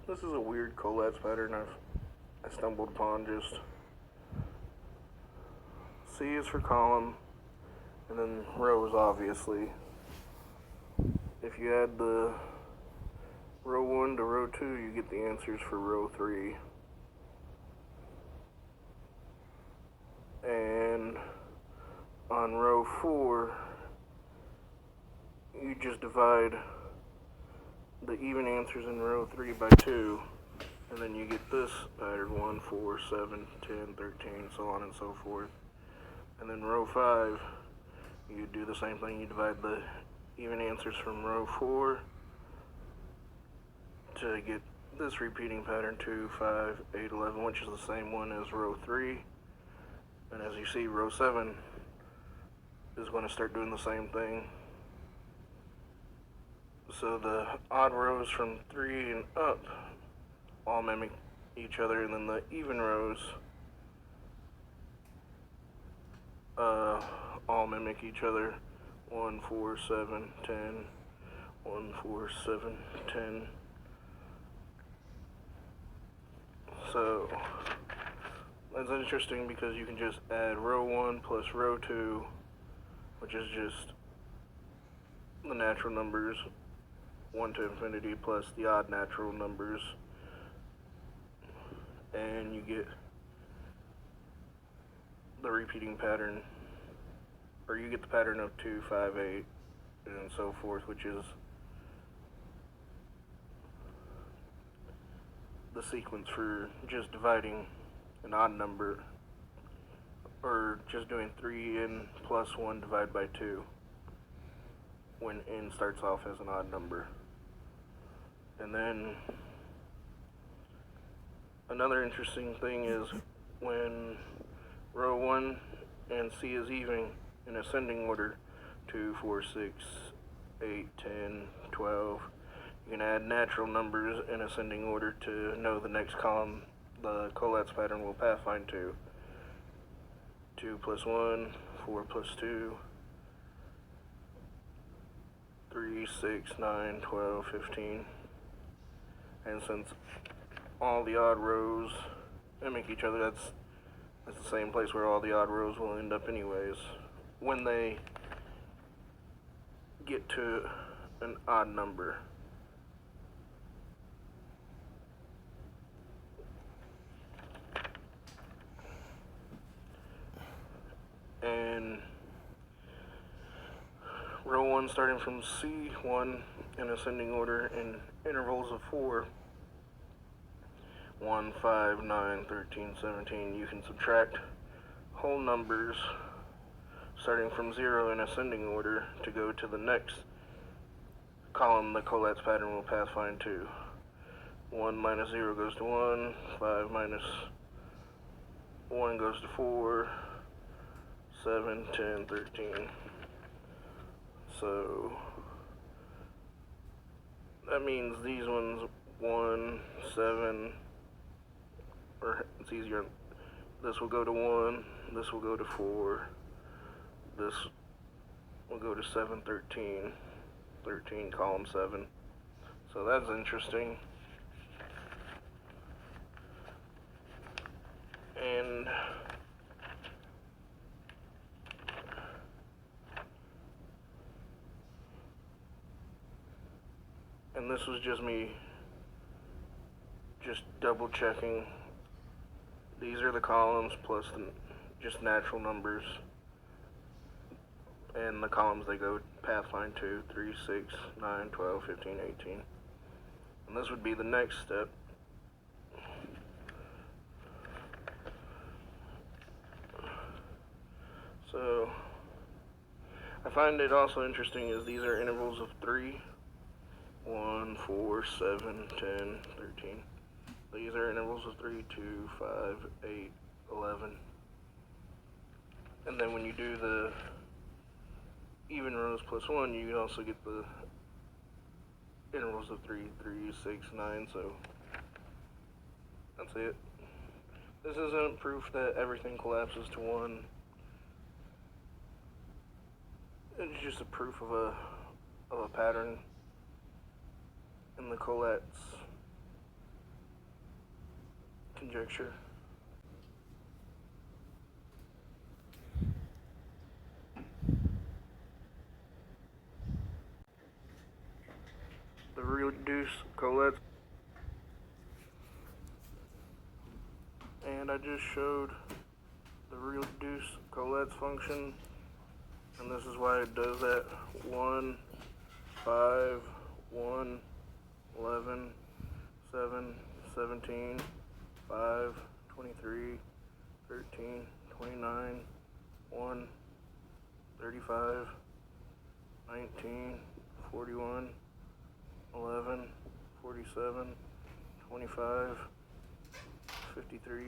This is a weird Collatz pattern I stumbled upon. Just C is for column, and then rows, obviously. If you add the row 1 to row 2, you get the answers for row 3. And on row 4, you just divide the even answers in row 3 by 2, and then you get this pattern: 1, 4, 7, 10, 13, so on and so forth. And then row 5, you do the same thing. You divide the even answers from row 4 to get this repeating pattern: 2, 5, 8, 11, which is the same one as row 3. And as you see, row 7 is going to start doing the same thing. So the odd rows from 3 and up all mimic each other, and then the even rows all mimic each other. 1, 4, 7, 10, 1, 4, 7, 10. So that's interesting because you can just add row 1 plus row 2, which is just the natural numbers 1 to infinity plus the odd natural numbers, and you get the repeating pattern, or you get the pattern of 2, 5, 8, and so forth, which is the sequence for just dividing an odd number, or just doing 3n plus 1 divided by 2 when n starts off as an odd number. And then another interesting thing is when row 1 and C is even in ascending order: 2, 4, 6, 8, 10, 12. You can add natural numbers in ascending order to know the next column the Collatz pattern will pathfind to. 2 plus 1, 4 plus 2, 3, 6, 9, 12, 15. And since all the odd rows mimic each other, that's the same place where all the odd rows will end up anyways when they get to an odd number. And row 1 starting from C1 in ascending order in intervals of 4, 1, 5, 9, 13, 17. You can subtract whole numbers starting from 0 in ascending order to go to the next column the Collatz pattern will pathfind to. 1 minus 0 goes to 1, 5 minus 1 goes to 4, 7, 10, 13. So that means these ones: 1, 7, or it's easier, this will go to 1, this will go to 4, this will go to 7, 13, 13, column 7. So that's interesting. And this was just me just double checking. These are the columns plus just natural numbers, and the columns they go pathfind to: 3, 6, 9, 12, 15, 18. And this would be the next step. So I find it also interesting is these are intervals of 3, 1, 4, 7, 10, 13. These are intervals of 3, 2, 5, 8, 11. And then when you do the even rows plus 1, you can also get the intervals of 3, 3, 6, 9. So that's it. This isn't proof that everything collapses to 1. It's just a proof of a pattern in the Collatz conjecture. The reduce Collatz. And I just showed the reduce Collatz function, and this is why it does that. 1, 5, 1, 11, 7, 17, 5, 23, 13, 29, 1, 35, 19, 41, 11, 47, 25, 53,